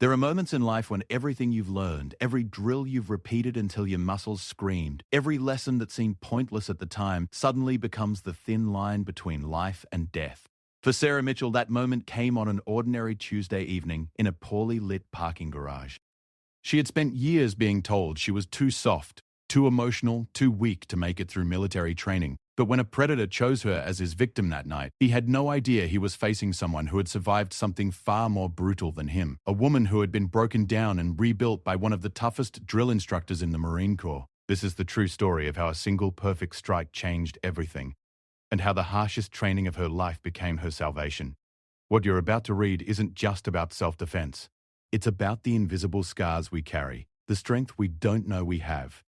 There are moments in life when everything you've learned, every drill you've repeated until your muscles screamed, every lesson that seemed pointless at the time suddenly becomes the thin line between life and death. For Sarah Mitchell, that moment came on an ordinary Tuesday evening in a poorly lit parking garage. She had spent years being told she was too soft, too emotional, too weak to make it through military training. But when a predator chose her as his victim that night, he had no idea he was facing someone who had survived something far more brutal than him. A woman who had been broken down and rebuilt by one of the toughest drill instructors in the Marine Corps. This is the true story of how a single perfect strike changed everything, and how the harshest training of her life became her salvation. What you're about to read isn't just about self-defense. It's about the invisible scars we carry, the strength we don't know we have,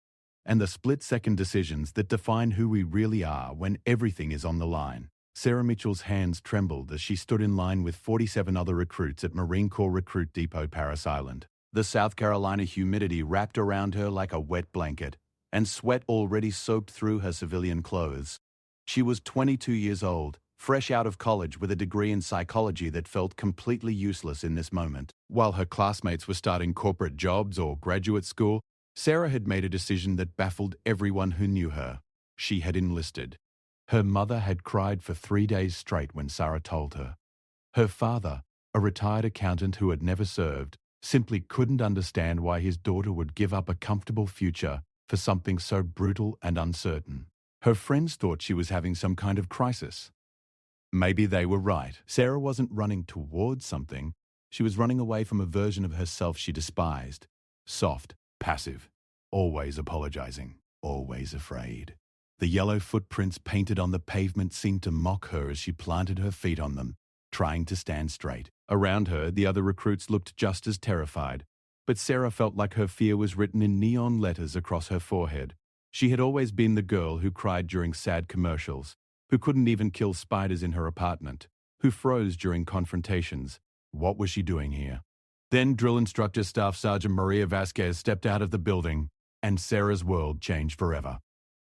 and the split-second decisions that define who we really are when everything is on the line. Sarah Mitchell's hands trembled as she stood in line with 47 other recruits at Marine Corps Recruit Depot, Parris Island. The South Carolina humidity wrapped around her like a wet blanket, and sweat already soaked through her civilian clothes. She was 22 years old, fresh out of college with a degree in psychology that felt completely useless in this moment. While her classmates were starting corporate jobs or graduate school, Sarah had made a decision that baffled everyone who knew her. She had enlisted. Her mother had cried for 3 days straight when Sarah told her. Her father, a retired accountant who had never served, simply couldn't understand why his daughter would give up a comfortable future for something so brutal and uncertain. Her friends thought she was having some kind of crisis. Maybe they were right. Sarah wasn't running towards something. She was running away from a version of herself she despised. Soft, passive, always apologizing, always afraid. The yellow footprints painted on the pavement seemed to mock her as she planted her feet on them, trying to stand straight. Around her, the other recruits looked just as terrified, but Sarah felt like her fear was written in neon letters across her forehead. She had always been the girl who cried during sad commercials, who couldn't even kill spiders in her apartment, who froze during confrontations. What was she doing here? Then Drill Instructor Staff Sergeant Maria Vasquez stepped out of the building, and Sarah's world changed forever.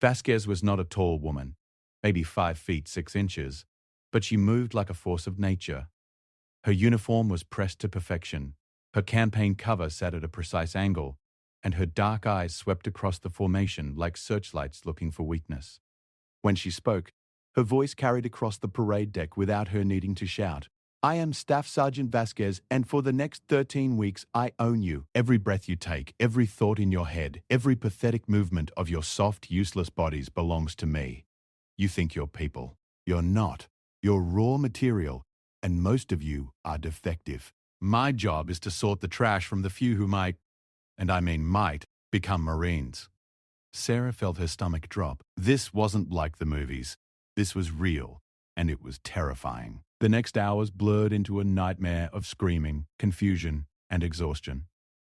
Vasquez was not a tall woman, maybe 5 feet 6 inches, but she moved like a force of nature. Her uniform was pressed to perfection, her campaign cover sat at a precise angle, and her dark eyes swept across the formation like searchlights looking for weakness. When she spoke, her voice carried across the parade deck without her needing to shout. I am Staff Sergeant Vasquez, and for the next 13 weeks, I own you. Every breath you take, every thought in your head, every pathetic movement of your soft, useless bodies belongs to me. You think you're people. You're not. You're raw material, and most of you are defective. My job is to sort the trash from the few who might, and I mean might, become Marines. Sarah felt her stomach drop. This wasn't like the movies. This was real, and it was terrifying. The next hours blurred into a nightmare of screaming, confusion, and exhaustion.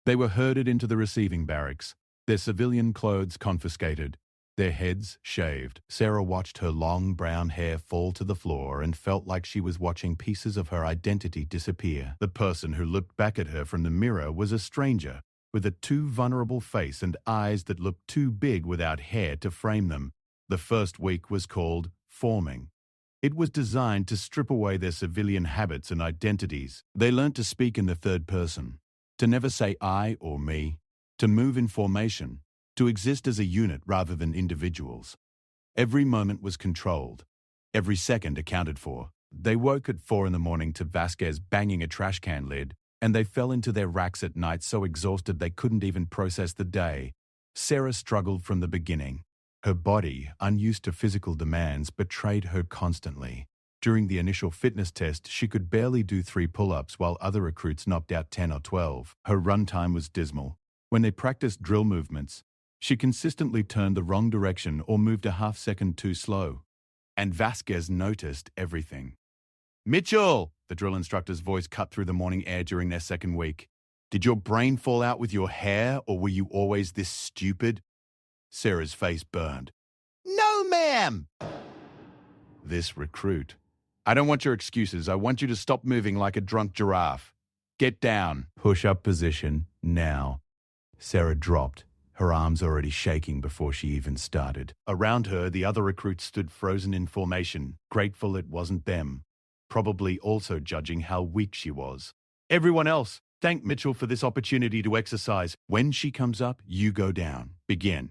They were herded into the receiving barracks, their civilian clothes confiscated, their heads shaved. Sarah watched her long brown hair fall to the floor and felt like she was watching pieces of her identity disappear. The person who looked back at her from the mirror was a stranger, with a too vulnerable face and eyes that looked too big without hair to frame them. The first week was called forming. It was designed to strip away their civilian habits and identities. They learnt to speak in the third person, to never say I or me, to move in formation, to exist as a unit rather than individuals. Every moment was controlled, every second accounted for. They woke at 4 a.m. to Vasquez banging a trash can lid, and they fell into their racks at night so exhausted they couldn't even process the day. Sarah struggled from the beginning. Her body, unused to physical demands, betrayed her constantly. During the initial fitness test, she could barely do 3 pull-ups while other recruits knocked out 10 or 12. Her run time was dismal. When they practiced drill movements, she consistently turned the wrong direction or moved a half-second too slow. And Vasquez noticed everything. Mitchell! The drill instructor's voice cut through the morning air during their second week. Did your brain fall out with your hair, or were you always this stupid? Sarah's face burned. No, ma'am! This recruit. I don't want your excuses. I want you to stop moving like a drunk giraffe. Get down. Push-up position, now. Sarah dropped, her arms already shaking before she even started. Around her, the other recruits stood frozen in formation, grateful it wasn't them, probably also judging how weak she was. Everyone else, Thank Mitchell for this opportunity to exercise. When she comes up, you go down. Begin.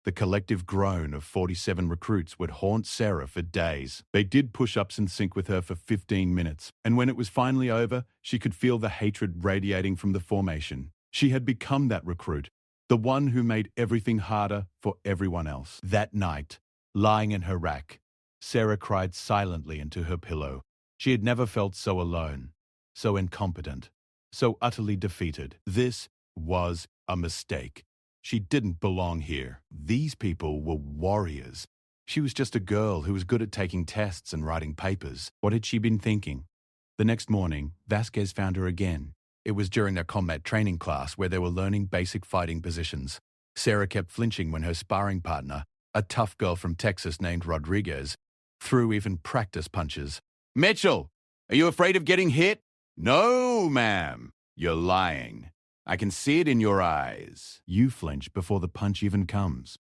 The collective groan of 47 recruits would haunt Sarah for days. They did push-ups in sync with her for 15 minutes, and when it was finally over, she could feel the hatred radiating from the formation. She had become that recruit, the one who made everything harder for everyone else. That night, lying in her rack, Sarah cried silently into her pillow. She had never felt so alone, so incompetent, so utterly defeated. This was a mistake. She didn't belong here. These people were warriors. She was just a girl who was good at taking tests and writing papers. What had she been thinking? The next morning, Vasquez found her again. It was during their combat training class where they were learning basic fighting positions. Sarah kept flinching when her sparring partner, a tough girl from Texas named Rodriguez, threw even practice punches. "Mitchell, are you afraid of getting hit?" "No, ma'am. You're lying. I can see it in your eyes." You flinch before the punch even comes.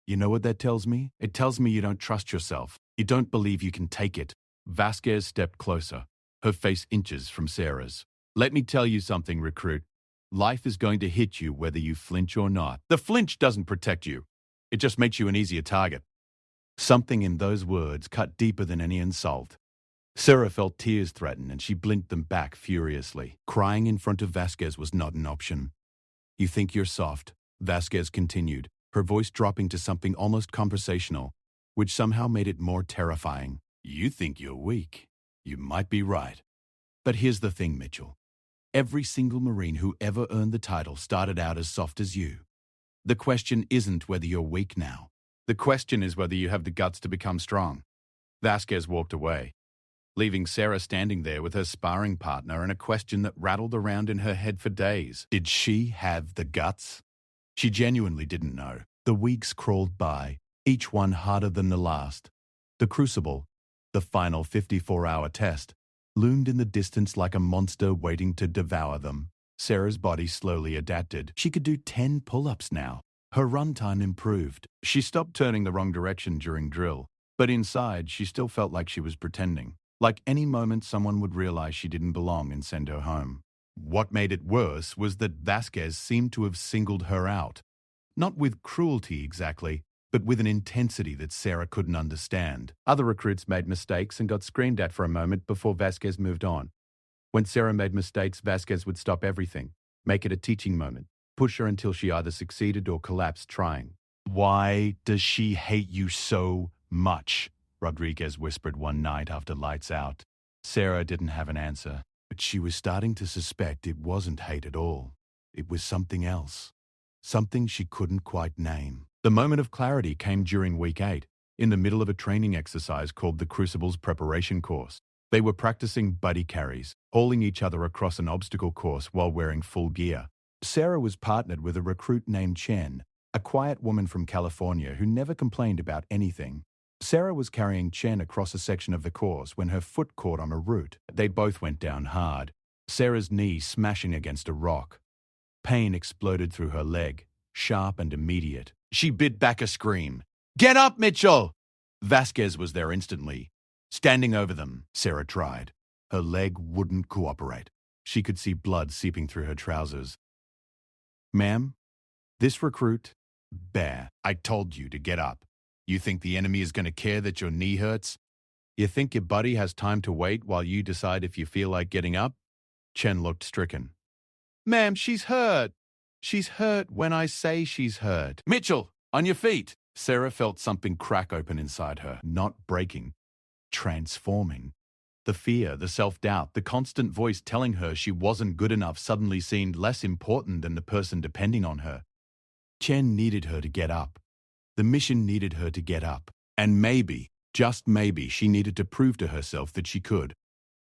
You know what that tells me? It tells me you don't trust yourself. You don't believe you can take it. Vasquez stepped closer, her face inches from Sarah's. "Let me tell you something, recruit. Life is going to hit you whether you flinch or not. The flinch doesn't protect you. It just makes you an easier target." Something in those words cut deeper than any insult. Sarah felt tears threaten and she blinked them back furiously. Crying in front of Vasquez was not an option. "You think you're soft," Vasquez continued, her voice dropping to something almost conversational, which somehow made it more terrifying. "You think you're weak. You might be right. But here's the thing, Mitchell. Every single Marine who ever earned the title started out as soft as you. The question isn't whether you're weak now. The question is whether you have the guts to become strong." Vasquez walked away, leaving Sarah standing there with her sparring partner and a question that rattled around in her head for days. Did she have the guts? She genuinely didn't know. The weeks crawled by, each one harder than the last. The crucible, the final 54-hour test, loomed in the distance like a monster waiting to devour them. Sarah's body slowly adapted. She could do 10 pull-ups now. Her run time improved. She stopped turning the wrong direction during drill, but inside she still felt like she was pretending. Like any moment someone would realize she didn't belong and send her home. What made it worse was that Vasquez seemed to have singled her out. Not with cruelty exactly, but with an intensity that Sarah couldn't understand. Other recruits made mistakes and got screamed at for a moment before Vasquez moved on. When Sarah made mistakes, Vasquez would stop everything, make it a teaching moment, push her until she either succeeded or collapsed trying. "Why does she hate you so much?" Rodriguez whispered one night after lights out. Sarah didn't have an answer, but she was starting to suspect it wasn't hate at all. It was something else. Something she couldn't quite name. The moment of clarity came during week 8, in the middle of a training exercise called the Crucible's preparation course. They were practicing buddy carries, hauling each other across an obstacle course while wearing full gear. Sarah was partnered with a recruit named Chen, a quiet woman from California who never complained about anything. Sarah was carrying Chen across a section of the course when her foot caught on a root. They both went down hard, Sarah's knee smashing against a rock. Pain exploded through her leg, sharp and immediate. She bit back a scream. "Get up, Mitchell!" Vasquez was there instantly. Standing over them, Sarah tried. Her leg wouldn't cooperate. She could see blood seeping through her trousers. "Ma'am, this recruit, Bear, I told you to get up. You think the enemy is going to care that your knee hurts? You think your buddy has time to wait while you decide if you feel like getting up?" Chen looked stricken. "Ma'am, she's hurt. She's hurt when I say she's hurt." "Mitchell, on your feet!" Sarah felt something crack open inside her, not breaking, transforming. The fear, the self-doubt, the constant voice telling her she wasn't good enough suddenly seemed less important than the person depending on her. Chen needed her to get up. The mission needed her to get up. And maybe, just maybe, she needed to prove to herself that she could.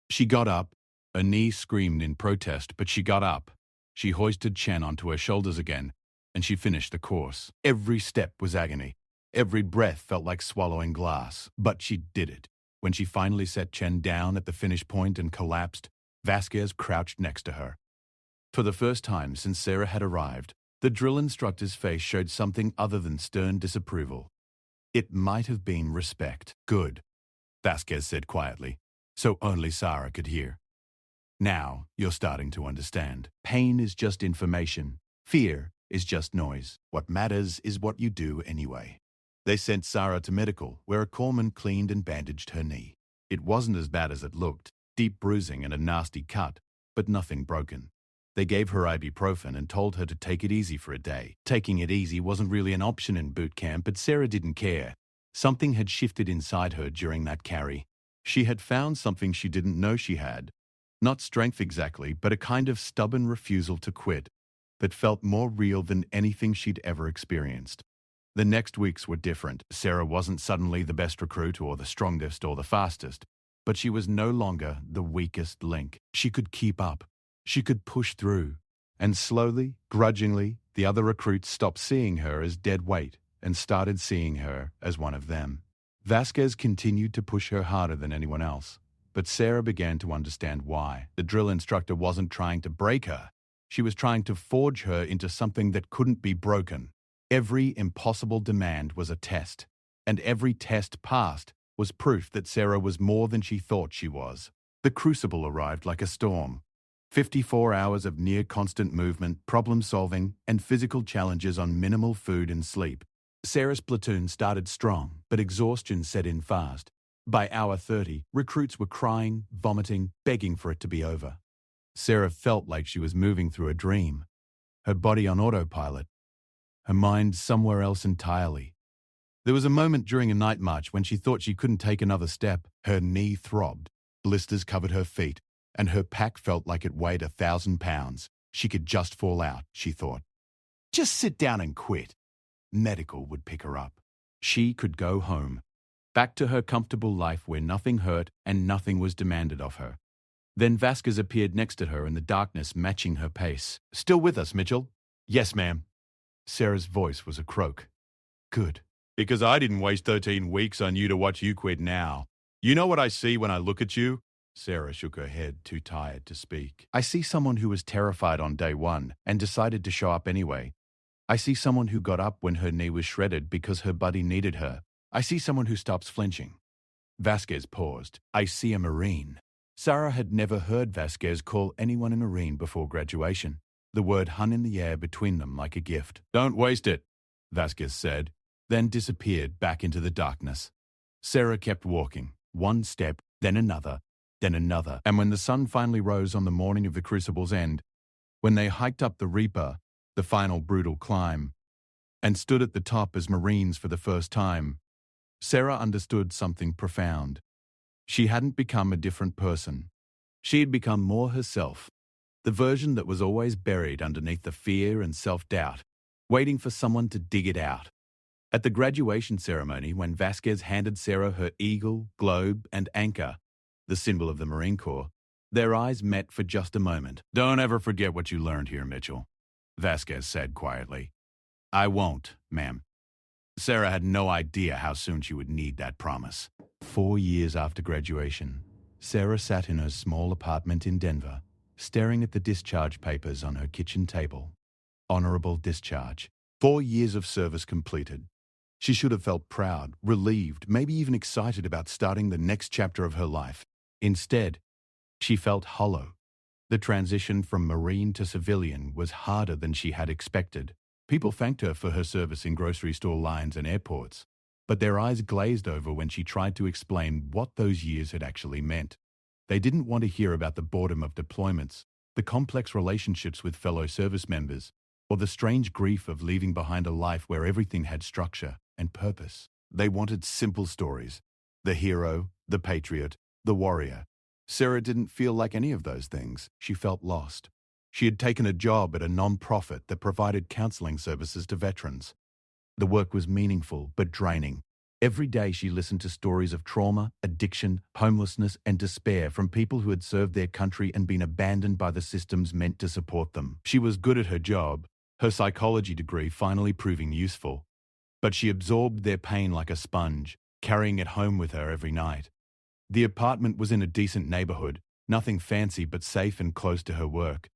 She got up. Her knee screamed in protest, but she got up. She hoisted Chen onto her shoulders again, and she finished the course. Every step was agony. Every breath felt like swallowing glass, but she did it. When she finally set Chen down at the finish point and collapsed, Vasquez crouched next to her. For the first time since Sarah had arrived, the drill instructor's face showed something other than stern disapproval. It might have been respect. "Good," Vasquez said quietly, so only Sarah could hear. Now you're starting to understand. Pain is just information. Fear is just noise. What matters is what you do anyway. They sent Sarah to medical, where a corpsman cleaned and bandaged her knee. It wasn't as bad as it looked, deep bruising and a nasty cut, but nothing broken. They gave her ibuprofen and told her to take it easy for a day. Taking it easy wasn't really an option in boot camp, but Sarah didn't care. Something had shifted inside her during that carry. She had found something she didn't know she had. Not strength exactly, but a kind of stubborn refusal to quit that felt more real than anything she'd ever experienced. The next weeks were different. Sarah wasn't suddenly the best recruit or the strongest or the fastest, but she was no longer the weakest link. She could keep up. She could push through. And slowly, grudgingly, the other recruits stopped seeing her as dead weight and started seeing her as one of them. Vasquez continued to push her harder than anyone else, but Sarah began to understand why. The drill instructor wasn't trying to break her. She was trying to forge her into something that couldn't be broken. Every impossible demand was a test, and every test passed was proof that Sarah was more than she thought she was. The crucible arrived like a storm. 54 hours of near-constant movement, problem-solving, and physical challenges on minimal food and sleep. Sarah's platoon started strong, but exhaustion set in fast. By hour 30, recruits were crying, vomiting, begging for it to be over. Sarah felt like she was moving through a dream, her body on autopilot, her mind somewhere else entirely. There was a moment during a night march when she thought she couldn't take another step. Her knee throbbed, blisters covered her feet, and her pack felt like it weighed 1,000 pounds. She could just fall out, she thought. Just sit down and quit. Medical would pick her up. She could go home, back to her comfortable life where nothing hurt and nothing was demanded of her. Then Vasquez appeared next to her in the darkness, matching her pace. Still with us, Mitchell? Yes, ma'am. Sarah's voice was a croak. Good. Because I didn't waste 13 weeks on you to watch you quit now. You know what I see when I look at you? Sarah shook her head, too tired to speak. I see someone who was terrified on day one and decided to show up anyway. I see someone who got up when her knee was shredded because her buddy needed her. I see someone who stops flinching. Vasquez paused. I see a Marine. Sarah had never heard Vasquez call anyone a Marine before graduation. The word hung in the air between them like a gift. Don't waste it, Vasquez said, then disappeared back into the darkness. Sarah kept walking, one step, then another, and when the sun finally rose on the morning of the Crucible's end, when they hiked up the Reaper, the final brutal climb, and stood at the top as Marines for the first time, Sarah understood something profound. She hadn't become a different person. She had become more herself, the version that was always buried underneath the fear and self-doubt, waiting for someone to dig it out. At the graduation ceremony, when Vasquez handed Sarah her eagle, globe, and anchor, the symbol of the Marine Corps, their eyes met for just a moment. Don't ever forget what you learned here, Mitchell, Vasquez said quietly. I won't, ma'am. Sarah had no idea how soon she would need that promise. 4 years after graduation, Sarah sat in her small apartment in Denver, staring at the discharge papers on her kitchen table. Honorable discharge. 4 years of service completed. She should have felt proud, relieved, maybe even excited about starting the next chapter of her life. Instead, she felt hollow. The transition from Marine to civilian was harder than she had expected. People thanked her for her service in grocery store lines and airports, but their eyes glazed over when she tried to explain what those years had actually meant. They didn't want to hear about the boredom of deployments, the complex relationships with fellow service members, or the strange grief of leaving behind a life where everything had structure and purpose. They wanted simple stories. The hero, the patriot, the warrior. Sarah didn't feel like any of those things. She felt lost. She had taken a job at a non-profit that provided counseling services to veterans. The work was meaningful but draining. Every day she listened to stories of trauma, addiction, homelessness, and despair from people who had served their country and been abandoned by the systems meant to support them. She was good at her job, her psychology degree finally proving useful. But she absorbed their pain like a sponge, carrying it home with her every night. The apartment was in a decent neighborhood, nothing fancy but safe and close to her work.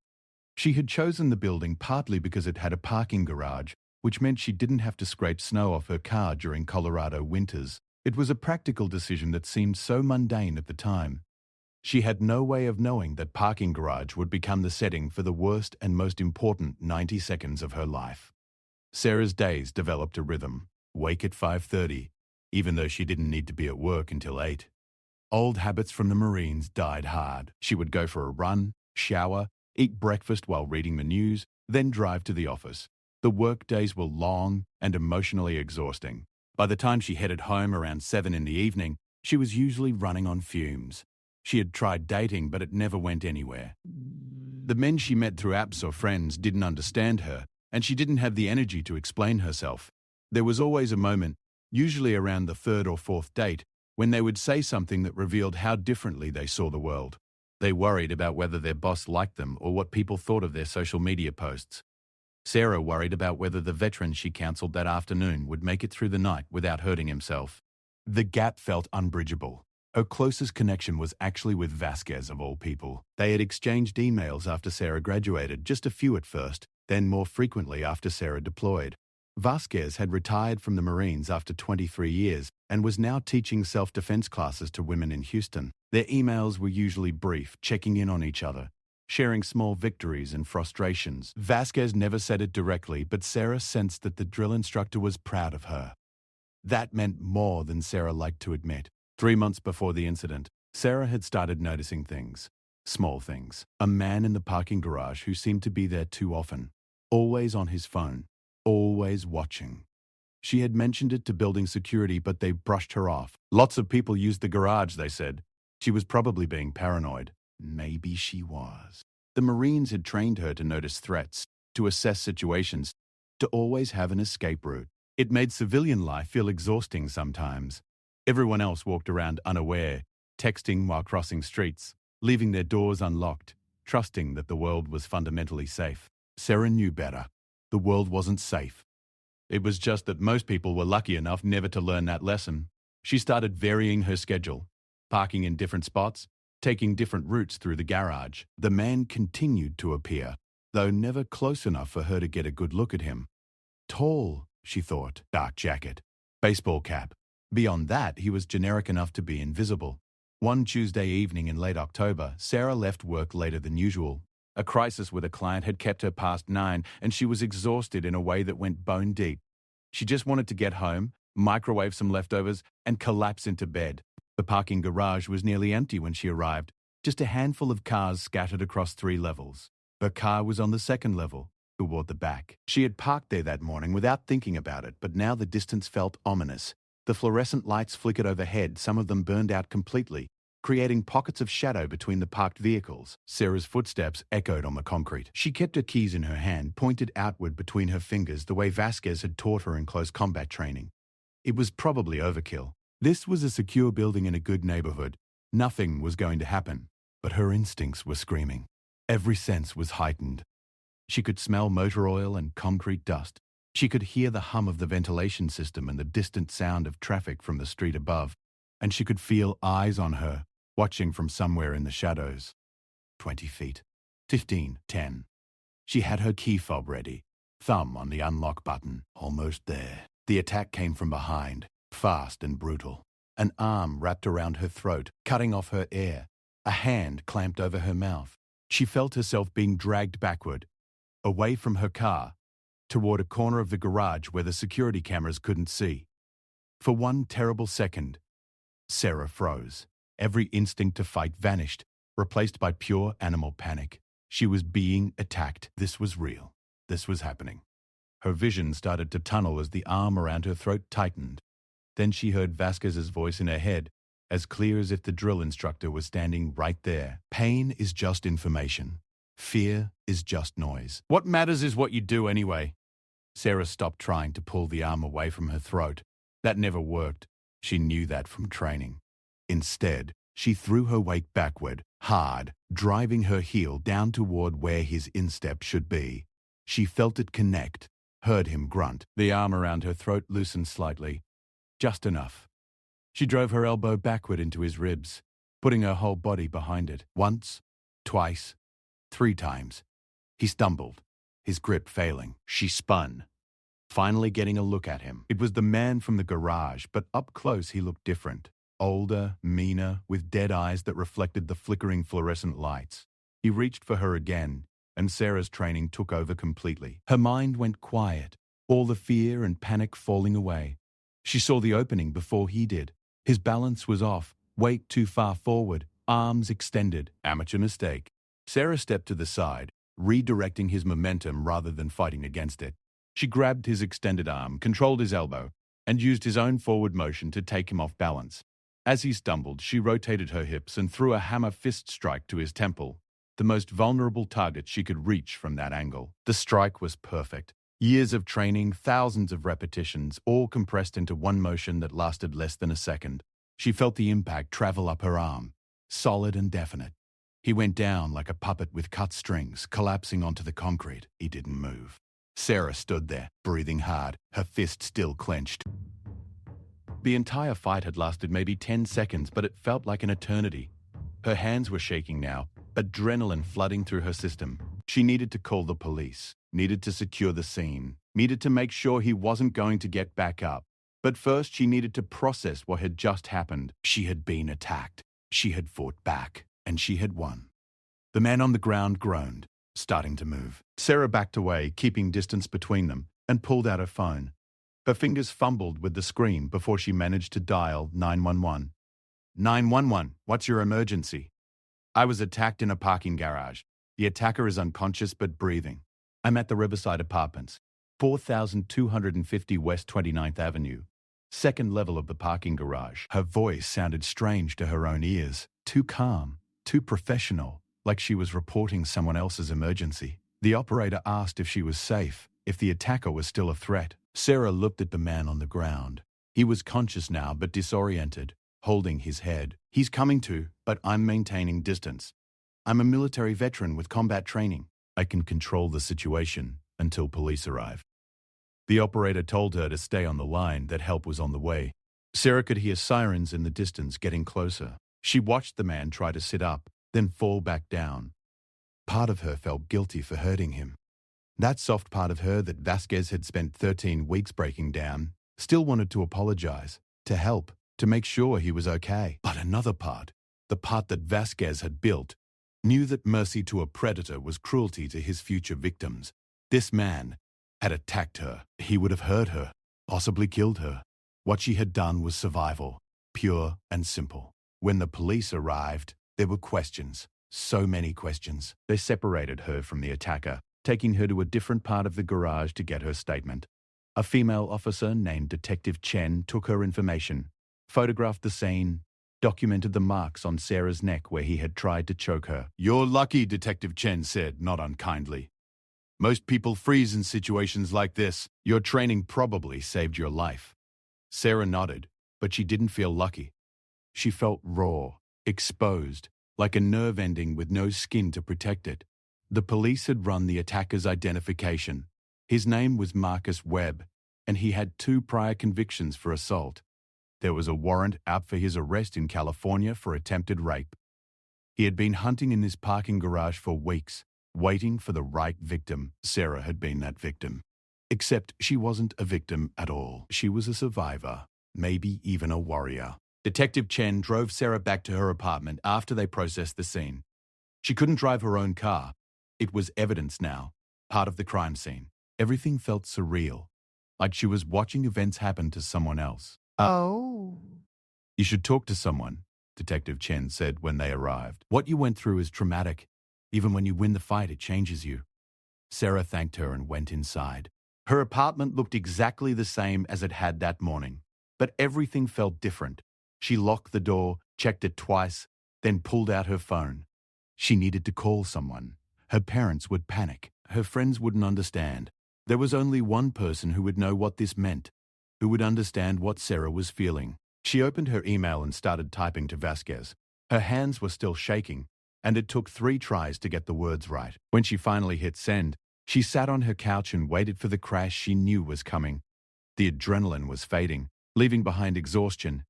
She had chosen the building partly because it had a parking garage, which meant she didn't have to scrape snow off her car during Colorado winters. It was a practical decision that seemed so mundane at the time. She had no way of knowing that parking garage would become the setting for the worst and most important 90 seconds of her life. Sarah's days developed a rhythm. Wake at 5:30, even though she didn't need to be at work until 8. Old habits from the Marines died hard. She would go for a run, shower, eat breakfast while reading the news, then drive to the office. The work days were long and emotionally exhausting. By the time she headed home around 7 in the evening, she was usually running on fumes. She had tried dating, but it never went anywhere. The men she met through apps or friends didn't understand her, and she didn't have the energy to explain herself. There was always a moment, usually around the third or fourth date, when they would say something that revealed how differently they saw the world. They worried about whether their boss liked them or what people thought of their social media posts. Sarah worried about whether the veteran she counseled that afternoon would make it through the night without hurting himself. The gap felt unbridgeable. Her closest connection was actually with Vasquez, of all people. They had exchanged emails after Sarah graduated, just a few at first, then more frequently after Sarah deployed. Vasquez had retired from the Marines after 23 years and was now teaching self-defense classes to women in Houston. Their emails were usually brief, checking in on each other, sharing small victories and frustrations. Vasquez never said it directly, but Sarah sensed that the drill instructor was proud of her. That meant more than Sarah liked to admit. 3 months before the incident, Sarah had started noticing things. Small things. A man in the parking garage who seemed to be there too often. Always on his phone. Always watching. She had mentioned it to building security, but they brushed her off. Lots of people used the garage, they said. She was probably being paranoid. Maybe she was. The Marines had trained her to notice threats, to assess situations, to always have an escape route. It made civilian life feel exhausting sometimes. Everyone else walked around unaware, texting while crossing streets, leaving their doors unlocked, trusting that the world was fundamentally safe. Sarah knew better. The world wasn't safe. It was just that most people were lucky enough never to learn that lesson. She started varying her schedule, parking in different spots, taking different routes through the garage. The man continued to appear, though never close enough for her to get a good look at him. Tall, she thought, dark jacket, baseball cap. Beyond that, he was generic enough to be invisible. One Tuesday evening in late October, Sarah left work later than usual. A crisis with a client had kept her past 9, and she was exhausted in a way that went bone deep. She just wanted to get home, microwave some leftovers, and collapse into bed. The parking garage was nearly empty when she arrived, just a handful of cars scattered across 3 levels. Her car was on the 2nd level, toward the back. She had parked there that morning without thinking about it, but now the distance felt ominous. The fluorescent lights flickered overhead, some of them burned out completely, creating pockets of shadow between the parked vehicles. Sarah's footsteps echoed on the concrete. She kept her keys in her hand, pointed outward between her fingers the way Vasquez had taught her in close combat training. It was probably overkill. This was a secure building in a good neighborhood. Nothing was going to happen, but her instincts were screaming. Every sense was heightened. She could smell motor oil and concrete dust. She could hear the hum of the ventilation system and the distant sound of traffic from the street above, and she could feel eyes on her, watching from somewhere in the shadows. 20 feet. 15, 10. She had her key fob ready, thumb on the unlock button, almost there. The attack came from behind, fast and brutal. An arm wrapped around her throat, cutting off her air. A hand clamped over her mouth. She felt herself being dragged backward, away from her car, toward a corner of the garage where the security cameras couldn't see. For one terrible second, Sarah froze. Every instinct to fight vanished, replaced by pure animal panic. She was being attacked. This was real. This was happening. Her vision started to tunnel as the arm around her throat tightened. Then she heard Vasquez's voice in her head, as clear as if the drill instructor was standing right there. Pain is just information. Fear is just noise. What matters is what you do anyway. Sarah stopped trying to pull the arm away from her throat. That never worked. She knew that from training. Instead, she threw her weight backward, hard, driving her heel down toward where his instep should be. She felt it connect, heard him grunt. The arm around her throat loosened slightly. Just enough. She drove her elbow backward into his ribs, putting her whole body behind it. Once, twice, 3 times. He stumbled, his grip failing. She spun, finally getting a look at him. It was the man from the garage, but up close he looked different. older, meaner, with dead eyes that reflected the flickering fluorescent lights. He reached for her again, and Sarah's training took over completely. Her mind went quiet, all the fear and panic falling away. She saw the opening before he did. His balance was off, weight too far forward, arms extended. Amateur mistake. Sarah stepped to the side, redirecting his momentum rather than fighting against it. She grabbed his extended arm, controlled his elbow, and used his own forward motion to take him off balance. As he stumbled, she rotated her hips and threw a hammer fist strike to his temple, the most vulnerable target she could reach from that angle. The strike was perfect. Years of training, thousands of repetitions, all compressed into one motion that lasted less than a second. She felt the impact travel up her arm, solid and definite. He went down like a puppet with cut strings, collapsing onto the concrete. He didn't move. Sarah stood there, breathing hard, her fist still clenched. The entire fight had lasted maybe 10 seconds, but it felt like an eternity. Her hands were shaking now, adrenaline flooding through her system. She needed to call the police, needed to secure the scene, needed to make sure he wasn't going to get back up. But first she needed to process what had just happened. She had been attacked. She had fought back, and she had won. The man on the ground groaned, starting to move. Sarah backed away, keeping distance between them, and pulled out her phone. Her fingers fumbled with the screen before she managed to dial 911. 911, what's your emergency? I was attacked in a parking garage. The attacker is unconscious but breathing. I'm at the Riverside Apartments, 4250 West 29th Avenue. Second level of the parking garage. Her voice sounded strange to her own ears. Too calm, too professional, like she was reporting someone else's emergency. The operator asked if she was safe, if the attacker was still a threat. Sarah looked at the man on the ground. He was conscious now but disoriented, holding his head. He's coming to, but I'm maintaining distance. I'm a military veteran with combat training. I can control the situation until police arrive. The operator told her to stay on the line, that help was on the way. Sarah could hear sirens in the distance getting closer. She watched the man try to sit up, then fall back down. Part of her felt guilty for hurting him. That soft part of her that Vasquez had spent 13 weeks breaking down still wanted to apologize, to help, to make sure he was okay. But another part, the part that Vasquez had built, knew that mercy to a predator was cruelty to his future victims. This man had attacked her. He would have hurt her, possibly killed her. What she had done was survival, pure and simple. When the police arrived, there were questions, so many questions. They separated her from the attacker, taking her to a different part of the garage to get her statement. A female officer named Detective Chen took her information, photographed the scene, documented the marks on Sarah's neck where he had tried to choke her. "You're lucky," Detective Chen said, not unkindly. "Most people freeze in situations like this. Your training probably saved your life." Sarah nodded, but she didn't feel lucky. She felt raw, exposed, like a nerve ending with no skin to protect it. The police had run the attacker's identification. His name was Marcus Webb, and he had 2 prior convictions for assault. There was a warrant out for his arrest in California for attempted rape. He had been hunting in this parking garage for weeks, waiting for the right victim. Sarah had been that victim. Except she wasn't a victim at all. She was a survivor, maybe even a warrior. Detective Chen drove Sarah back to her apartment after they processed the scene. She couldn't drive her own car. It was evidence now, part of the crime scene. Everything felt surreal, like she was watching events happen to someone else. Oh. You should talk to someone, Detective Chen said when they arrived. What you went through is traumatic. Even when you win the fight, it changes you. Sarah thanked her and went inside. Her apartment looked exactly the same as it had that morning, but everything felt different. She locked the door, checked it twice, then pulled out her phone. She needed to call someone. Her parents would panic. Her friends wouldn't understand. There was only one person who would know what this meant, who would understand what Sarah was feeling. She opened her email and started typing to Vasquez. Her hands were still shaking, and it took 3 tries to get the words right. When she finally hit send, she sat on her couch and waited for the crash she knew was coming. The adrenaline was fading, leaving behind exhaustion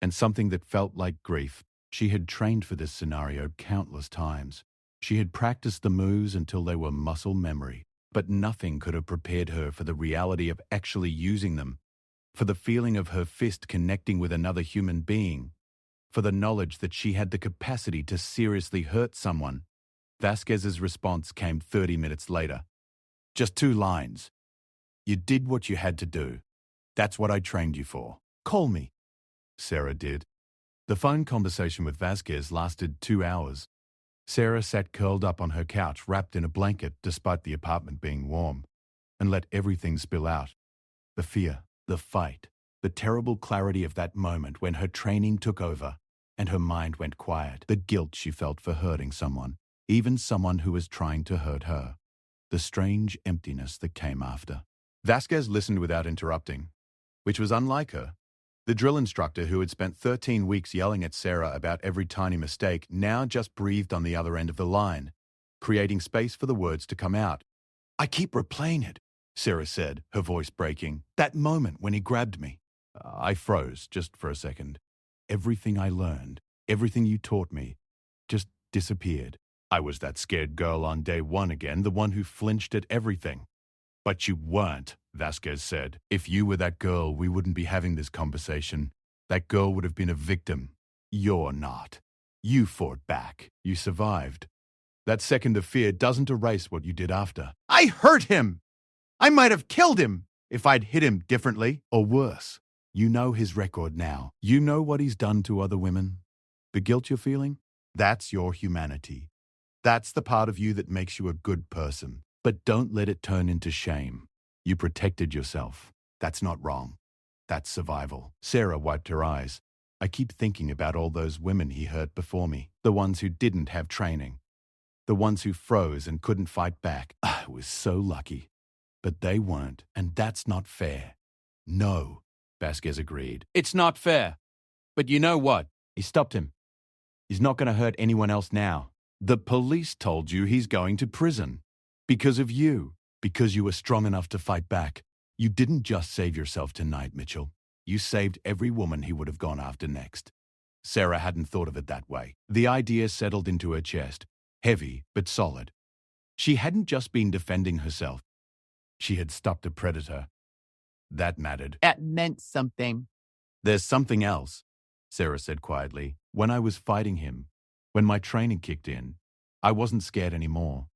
and something that felt like grief. She had trained for this scenario countless times. She had practiced the moves until they were muscle memory, but nothing could have prepared her for the reality of actually using them, for the feeling of her fist connecting with another human being, for the knowledge that she had the capacity to seriously hurt someone. Vasquez's response came 30 minutes later. Just 2 lines. You did what you had to do. That's what I trained you for. Call me. Sarah did. The phone conversation with Vasquez lasted 2 hours. Sarah sat curled up on her couch, wrapped in a blanket despite the apartment being warm, and let everything spill out. The fear, the fight, the terrible clarity of that moment when her training took over and her mind went quiet. The guilt she felt for hurting someone, even someone who was trying to hurt her. The strange emptiness that came after. Vasquez listened without interrupting, which was unlike her. The drill instructor, who had spent 13 weeks yelling at Sarah about every tiny mistake, now just breathed on the other end of the line, creating space for the words to come out. I keep replaying it, Sarah said, her voice breaking. That moment when he grabbed me. I froze just for a second. Everything I learned, everything you taught me, just disappeared. I was that scared girl on day 1 again, the one who flinched at everything. But you weren't, Vasquez said. If you were that girl, we wouldn't be having this conversation. That girl would have been a victim. You're not. You fought back. You survived. That second of fear doesn't erase what you did after. I hurt him! I might have killed him if I'd hit him differently. Or worse, you know his record now. You know what he's done to other women. The guilt you're feeling? That's your humanity. That's the part of you that makes you a good person. But don't let it turn into shame. You protected yourself. That's not wrong. That's survival. Sarah wiped her eyes. I keep thinking about all those women he hurt before me. The ones who didn't have training. The ones who froze and couldn't fight back. I was so lucky. But they weren't, and that's not fair. No, Vasquez agreed. It's not fair. But you know what? He stopped him. He's not going to hurt anyone else now. The police told you he's going to prison. Because of you. Because you were strong enough to fight back. You didn't just save yourself tonight, Mitchell. You saved every woman he would have gone after next. Sarah hadn't thought of it that way. The idea settled into her chest, heavy but solid. She hadn't just been defending herself. She had stopped a predator. That mattered. That meant something. There's something else, Sarah said quietly. When I was fighting him, when my training kicked in, I wasn't scared anymore.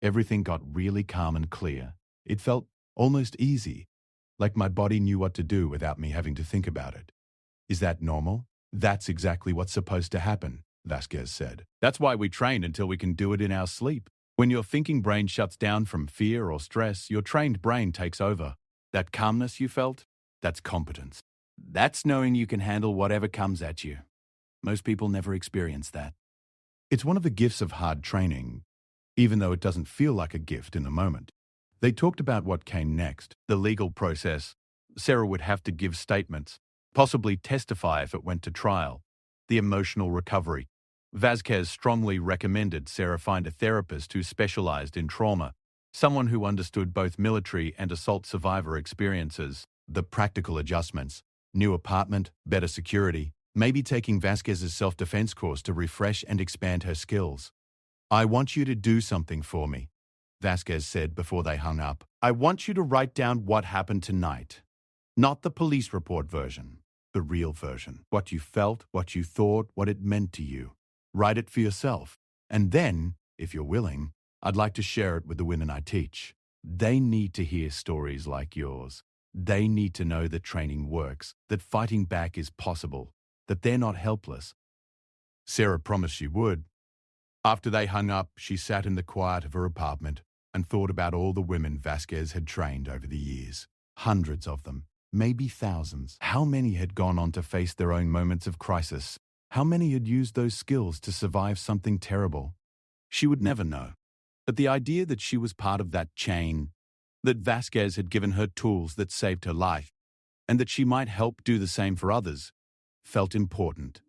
Everything got really calm and clear. It felt almost easy, like my body knew what to do without me having to think about it. Is that normal? That's exactly what's supposed to happen, Vasquez said. That's why we train until we can do it in our sleep. When your thinking brain shuts down from fear or stress, your trained brain takes over. That calmness you felt, that's competence. That's knowing you can handle whatever comes at you. Most people never experience that. It's one of the gifts of hard training, even though it doesn't feel like a gift in the moment. They talked about what came next, the legal process. Sarah would have to give statements, possibly testify if it went to trial, the emotional recovery. Vasquez strongly recommended Sarah find a therapist who specialized in trauma, someone who understood both military and assault survivor experiences, the practical adjustments, new apartment, better security, maybe taking Vasquez's self-defense course to refresh and expand her skills. I want you to do something for me, Vasquez said before they hung up. I want you to write down what happened tonight. Not the police report version, the real version. What you felt, what you thought, what it meant to you. Write it for yourself. And then, if you're willing, I'd like to share it with the women I teach. They need to hear stories like yours. They need to know that training works, that fighting back is possible, that they're not helpless. Sarah promised she would. After they hung up, she sat in the quiet of her apartment and thought about all the women Vasquez had trained over the years. Hundreds of them, maybe thousands. How many had gone on to face their own moments of crisis? How many had used those skills to survive something terrible? She would never know. But the idea that she was part of that chain, that Vasquez had given her tools that saved her life, and that she might help do the same for others, felt important.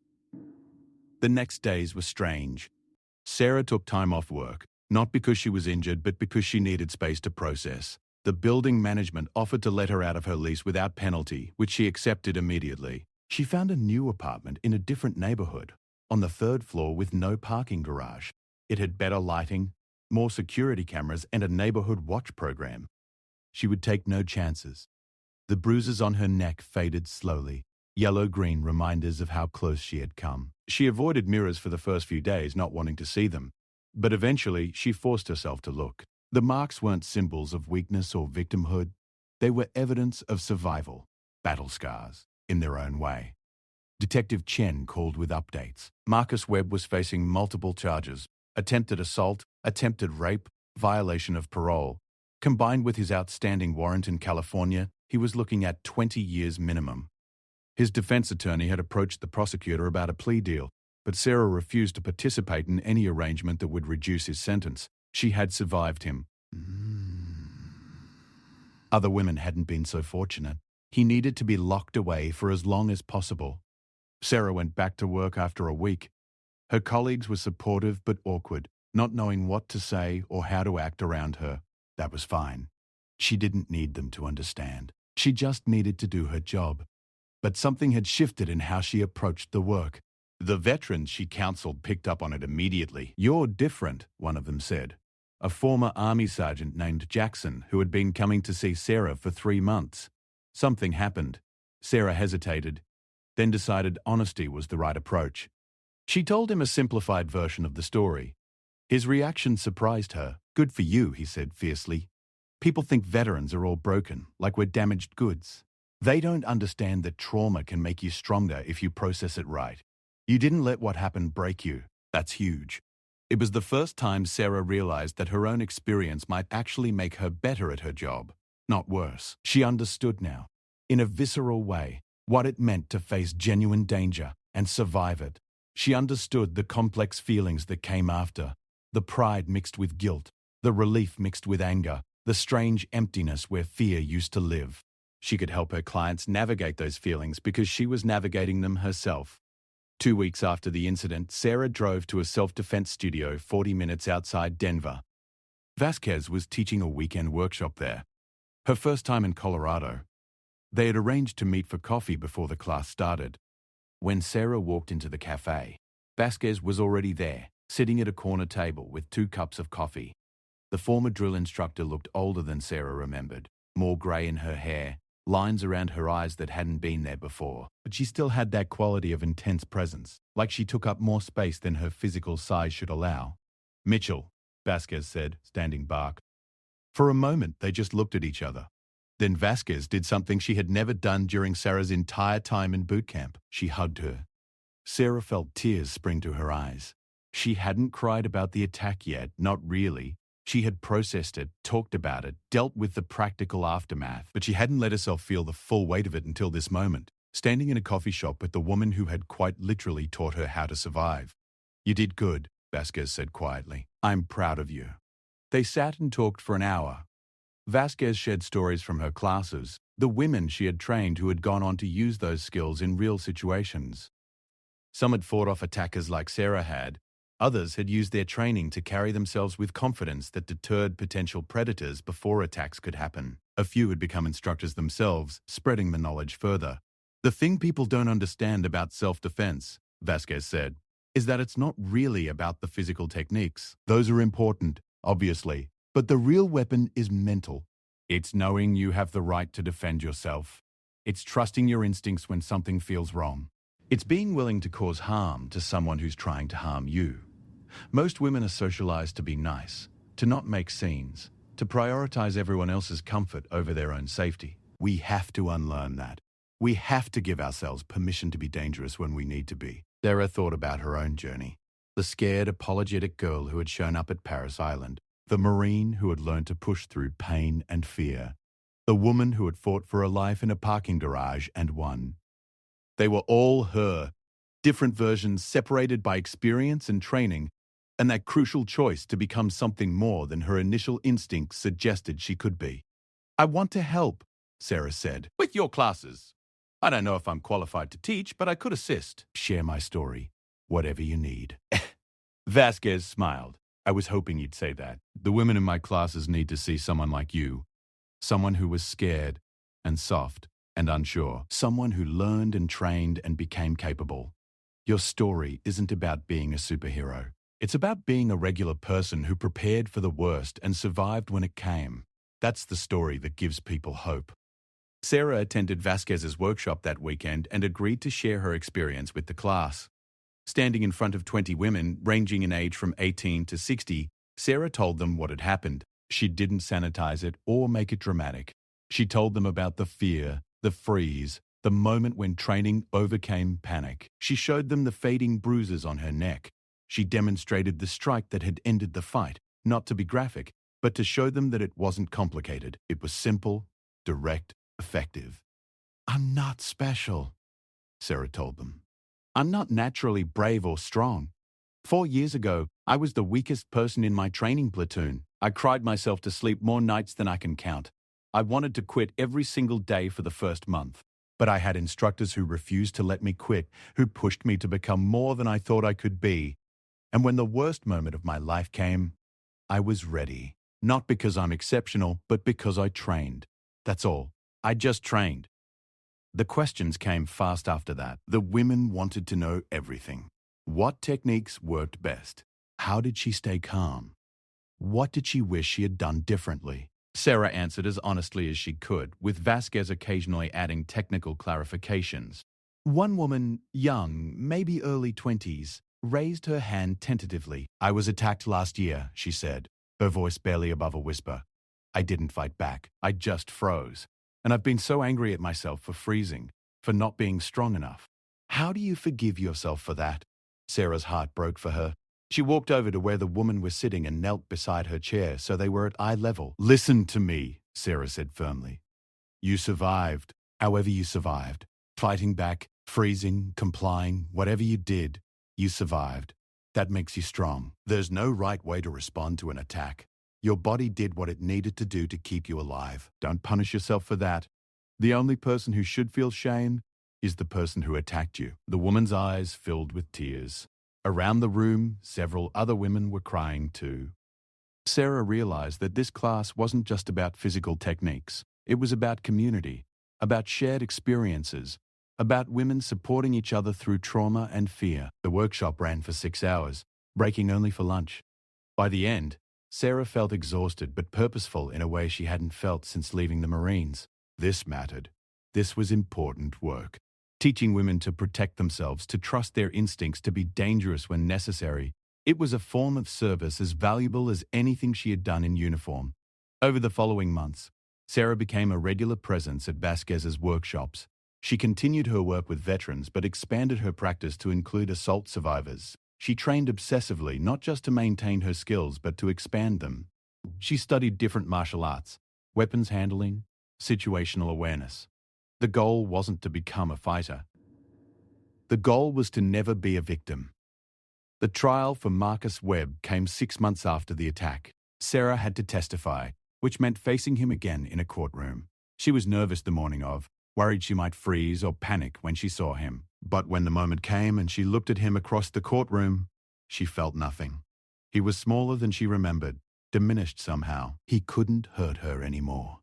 The next days were strange. Sarah took time off work, not because she was injured, but because she needed space to process. The building management offered to let her out of her lease without penalty, which she accepted immediately. She found a new apartment in a different neighborhood, on the 3rd floor with no parking garage. It had better lighting, more security cameras, and a neighborhood watch program. She would take no chances. The bruises on her neck faded slowly. yellow-green reminders of how close she had come. She avoided mirrors for the first few days, not wanting to see them. But eventually, she forced herself to look. The marks weren't symbols of weakness or victimhood. They were evidence of survival, battle scars, in their own way. Detective Chen called with updates. Marcus Webb was facing multiple charges: attempted assault, attempted rape, violation of parole. Combined with his outstanding warrant in California, he was looking at 20 years minimum. His defense attorney had approached the prosecutor about a plea deal, but Sarah refused to participate in any arrangement that would reduce his sentence. She had survived him. Other women hadn't been so fortunate. He needed to be locked away for as long as possible. Sarah went back to work after a week. Her colleagues were supportive but awkward, not knowing what to say or how to act around her. That was fine. She didn't need them to understand. She just needed to do her job. But something had shifted in how she approached the work. The veterans she counseled picked up on it immediately. "You're different," one of them said. A former Army sergeant named Jackson, who had been coming to see Sarah for 3 months. Something happened. Sarah hesitated, then decided honesty was the right approach. She told him a simplified version of the story. His reaction surprised her. "Good for you," he said fiercely. "People think veterans are all broken, like we're damaged goods. They don't understand that trauma can make you stronger if you process it right. You didn't let what happened break you. That's huge." It was the first time Sarah realized that her own experience might actually make her better at her job, not worse. She understood now, in a visceral way, what it meant to face genuine danger and survive it. She understood the complex feelings that came after, the pride mixed with guilt, the relief mixed with anger, the strange emptiness where fear used to live. She could help her clients navigate those feelings because she was navigating them herself. 2 weeks after the incident, Sarah drove to a self-defense studio 40 minutes outside Denver. Vasquez was teaching a weekend workshop there. Her first time in Colorado. They had arranged to meet for coffee before the class started. When Sarah walked into the cafe, Vasquez was already there, sitting at a corner table with 2 cups of coffee. The former drill instructor looked older than Sarah remembered, more grey in her hair, lines around her eyes that hadn't been there before. But she still had that quality of intense presence, like she took up more space than her physical size should allow. "Mitchell," Vasquez said, standing back. For a moment, they just looked at each other. Then Vasquez did something she had never done during Sarah's entire time in boot camp. She hugged her. Sarah felt tears spring to her eyes. She hadn't cried about the attack yet, not really. She had processed it, talked about it, dealt with the practical aftermath, but she hadn't let herself feel the full weight of it until this moment, standing in a coffee shop with the woman who had quite literally taught her how to survive. "You did good," Vasquez said quietly. "I'm proud of you." They sat and talked for an hour. Vasquez shared stories from her classes, the women she had trained who had gone on to use those skills in real situations. Some had fought off attackers like Sarah had. Others had used their training to carry themselves with confidence that deterred potential predators before attacks could happen. A few had become instructors themselves, spreading the knowledge further. "The thing people don't understand about self-defense," Vasquez said, "is that it's not really about the physical techniques. Those are important, obviously, but the real weapon is mental. It's knowing you have the right to defend yourself. It's trusting your instincts when something feels wrong. It's being willing to cause harm to someone who's trying to harm you. Most women are socialized to be nice, to not make scenes, to prioritize everyone else's comfort over their own safety. We have to unlearn that. We have to give ourselves permission to be dangerous when we need to be." Sarah thought about her own journey. The scared, apologetic girl who had shown up at Paris Island. The Marine who had learned to push through pain and fear. The woman who had fought for a life in a parking garage and won. They were all her, different versions separated by experience and training, and that crucial choice to become something more than her initial instincts suggested she could be. "I want to help," Sarah said, "with your classes. I don't know if I'm qualified to teach, but I could assist. Share my story, whatever you need." Vasquez smiled. "I was hoping you'd say that. The women in my classes need to see someone like you. Someone who was scared and soft and unsure. Someone who learned and trained and became capable. Your story isn't about being a superhero. It's about being a regular person who prepared for the worst and survived when it came. That's the story that gives people hope." Sarah attended Vasquez's workshop that weekend and agreed to share her experience with the class. Standing in front of 20 women, ranging in age from 18 to 60, Sarah told them what had happened. She didn't sanitize it or make it dramatic. She told them about the fear, the freeze, the moment when training overcame panic. She showed them the fading bruises on her neck. She demonstrated the strike that had ended the fight, not to be graphic, but to show them that it wasn't complicated. It was simple, direct, effective. "I'm not special," Sarah told them. "I'm not naturally brave or strong. 4 years ago, I was the weakest person in my training platoon. I cried myself to sleep more nights than I can count. I wanted to quit every single day for the first month. But I had instructors who refused to let me quit, who pushed me to become more than I thought I could be. And when the worst moment of my life came, I was ready. Not because I'm exceptional, but because I trained. That's all. I just trained." The questions came fast after that. The women wanted to know everything. What techniques worked best? How did she stay calm? What did she wish she had done differently? Sarah answered as honestly as she could, with Vasquez occasionally adding technical clarifications. One woman, young, maybe early 20s, raised her hand tentatively. "I was attacked last year," she said, her voice barely above a whisper. "I didn't fight back. I just froze. And I've been so angry at myself for freezing, for not being strong enough." "How do you forgive yourself for that?" Sarah's heart broke for her. She walked over to where the woman was sitting and knelt beside her chair so they were at eye level. "Listen to me," Sarah said firmly. "You survived, however you survived. Fighting back, freezing, complying, whatever you did, you survived. That makes you strong. There's no right way to respond to an attack. Your body did what it needed to do to keep you alive. Don't punish yourself for that. The only person who should feel shame is the person who attacked you." The woman's eyes filled with tears. Around the room, several other women were crying too. Sarah realized that this class wasn't just about physical techniques. It was about community, about shared experiences, about women supporting each other through trauma and fear. The workshop ran for 6 hours, breaking only for lunch. By the end, Sarah felt exhausted but purposeful in a way she hadn't felt since leaving the Marines. This mattered. This was important work. Teaching women to protect themselves, to trust their instincts, to be dangerous when necessary. It was a form of service as valuable as anything she had done in uniform. Over the following months, Sarah became a regular presence at Vasquez's workshops. She continued her work with veterans but expanded her practice to include assault survivors. She trained obsessively, not just to maintain her skills but to expand them. She studied different martial arts, weapons handling, situational awareness. The goal wasn't to become a fighter. The goal was to never be a victim. The trial for Marcus Webb came 6 months after the attack. Sarah had to testify, which meant facing him again in a courtroom. She was nervous the morning of, worried she might freeze or panic when she saw him. But when the moment came and she looked at him across the courtroom, she felt nothing. He was smaller than she remembered, diminished somehow. He couldn't hurt her anymore.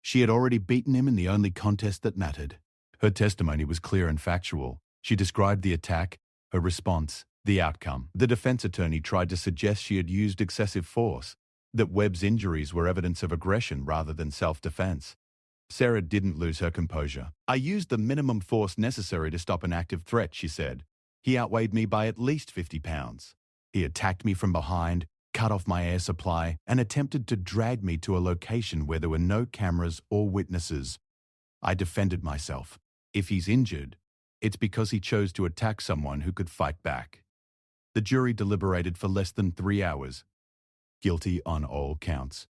She had already beaten him in the only contest that mattered. Her testimony was clear and factual. She described the attack, her response, the outcome. The defense attorney tried to suggest she had used excessive force, that Webb's injuries were evidence of aggression rather than self-defense. Sarah didn't lose her composure. "I used the minimum force necessary to stop an active threat," she said. "He outweighed me by at least 50 pounds. He attacked me from behind, cut off my air supply, and attempted to drag me to a location where there were no cameras or witnesses. I defended myself. If he's injured, it's because he chose to attack someone who could fight back." The jury deliberated for less than 3 hours. Guilty on all counts.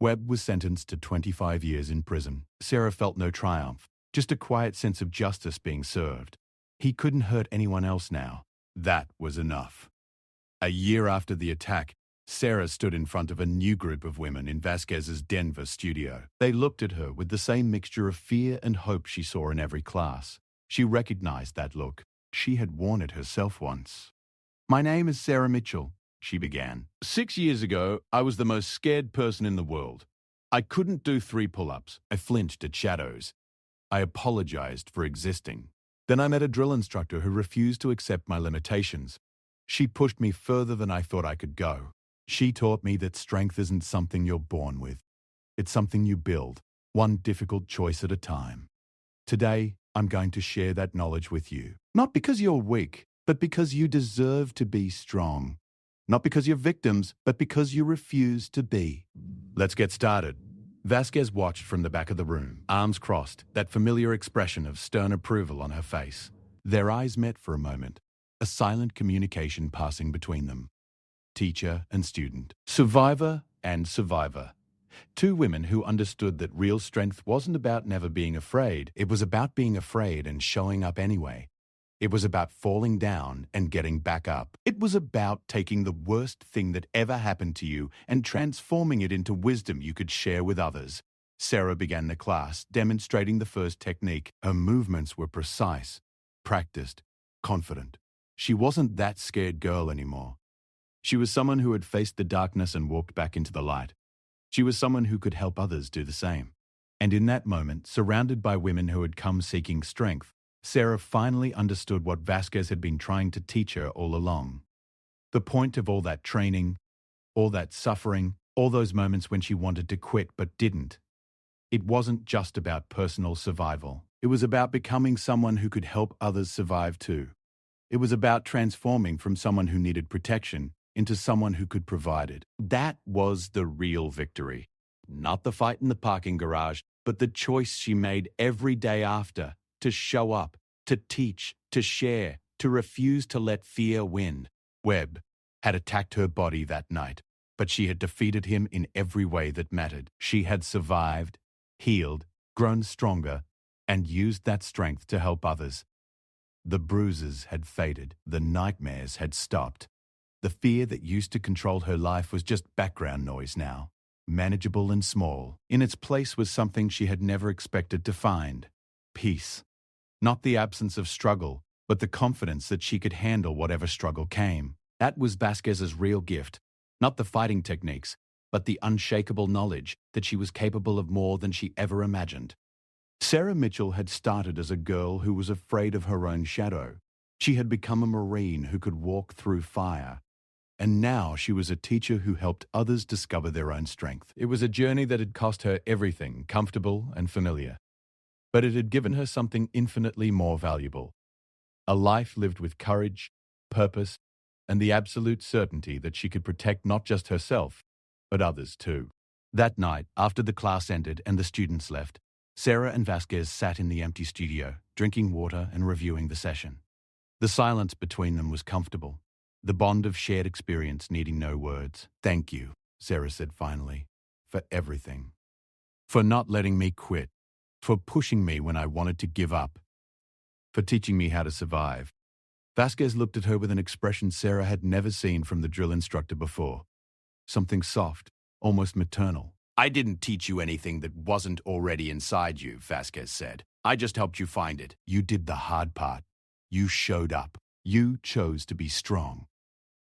Webb was sentenced to 25 years in prison. Sarah felt no triumph, just a quiet sense of justice being served. He couldn't hurt anyone else now. That was enough. A year after the attack, Sarah stood in front of a new group of women in Vasquez's Denver studio. They looked at her with the same mixture of fear and hope she saw in every class. She recognized that look. She had worn it herself once. "My name is Sarah Mitchell," she began. "6 years ago, I was the most scared person in the world. I couldn't do 3 pull-ups. I flinched at shadows. I apologized for existing. Then I met a drill instructor who refused to accept my limitations. She pushed me further than I thought I could go. She taught me that strength isn't something you're born with. It's something you build. one difficult choice at a time. Today, I'm going to share that knowledge with you. Not because you're weak, but because you deserve to be strong. Not because you're victims, but because you refuse to be. Let's get started. Vasquez watched from the back of the room, arms crossed, that familiar expression of stern approval on her face. Their eyes met for a moment, a silent communication passing between them. Teacher and student, survivor and survivor. Two women who understood that real strength wasn't about never being afraid, it was about being afraid and showing up anyway. It was about falling down and getting back up. It was about taking the worst thing that ever happened to you and transforming it into wisdom you could share with others. Sarah began the class, demonstrating the first technique. Her movements were precise, practiced, confident. She wasn't that scared girl anymore. She was someone who had faced the darkness and walked back into the light. She was someone who could help others do the same. And in that moment, surrounded by women who had come seeking strength, Sarah finally understood what Vasquez had been trying to teach her all along. The point of all that training, all that suffering, all those moments when she wanted to quit but didn't. It wasn't just about personal survival. It was about becoming someone who could help others survive too. It was about transforming from someone who needed protection into someone who could provide it. That was the real victory. Not the fight in the parking garage, but the choice she made every day after. To show up, to teach, to share, to refuse to let fear win. Webb had attacked her body that night, but she had defeated him in every way that mattered. She had survived, healed, grown stronger, and used that strength to help others. The bruises had faded, the nightmares had stopped. The fear that used to control her life was just background noise now, manageable and small. In its place was something she had never expected to find: peace. Not the absence of struggle, but the confidence that she could handle whatever struggle came. That was Vasquez's real gift. Not the fighting techniques, but the unshakable knowledge that she was capable of more than she ever imagined. Sarah Mitchell had started as a girl who was afraid of her own shadow. She had become a Marine who could walk through fire. And now she was a teacher who helped others discover their own strength. It was a journey that had cost her everything comfortable and familiar. But it had given her something infinitely more valuable: a life lived with courage, purpose, and the absolute certainty that she could protect not just herself, but others too. That night, after the class ended and the students left, Sarah and Vasquez sat in the empty studio, drinking water and reviewing the session. The silence between them was comfortable, the bond of shared experience needing no words. "Thank you," Sarah said finally, "for everything. For not letting me quit. For pushing me when I wanted to give up. For teaching me how to survive." Vasquez looked at her with an expression Sarah had never seen from the drill instructor before. Something soft, almost maternal. "I didn't teach you anything that wasn't already inside you," Vasquez said. "I just helped you find it. You did the hard part. You showed up. You chose to be strong.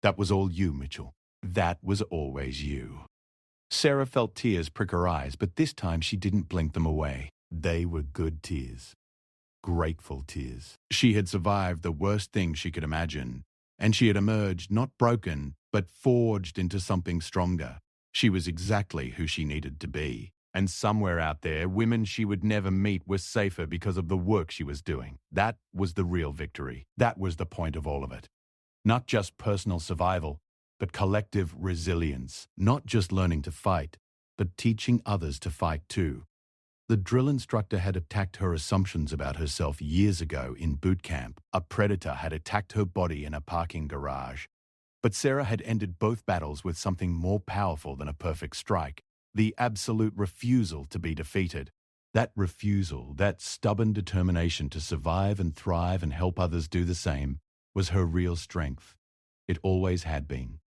That was all you, Mitchell. That was always you." Sarah felt tears prick her eyes, but this time she didn't blink them away. They were good tears. Grateful tears. She had survived the worst thing she could imagine, and she had emerged not broken, but forged into something stronger. She was exactly who she needed to be. And somewhere out there, women she would never meet were safer because of the work she was doing. That was the real victory. That was the point of all of it. Not just personal survival, but collective resilience. Not just learning to fight, but teaching others to fight too. The drill instructor had attacked her assumptions about herself years ago in boot camp. A predator had attacked her body in a parking garage. But Sarah had ended both battles with something more powerful than a perfect strike: the absolute refusal to be defeated. That refusal, that stubborn determination to survive and thrive and help others do the same, was her real strength. It always had been.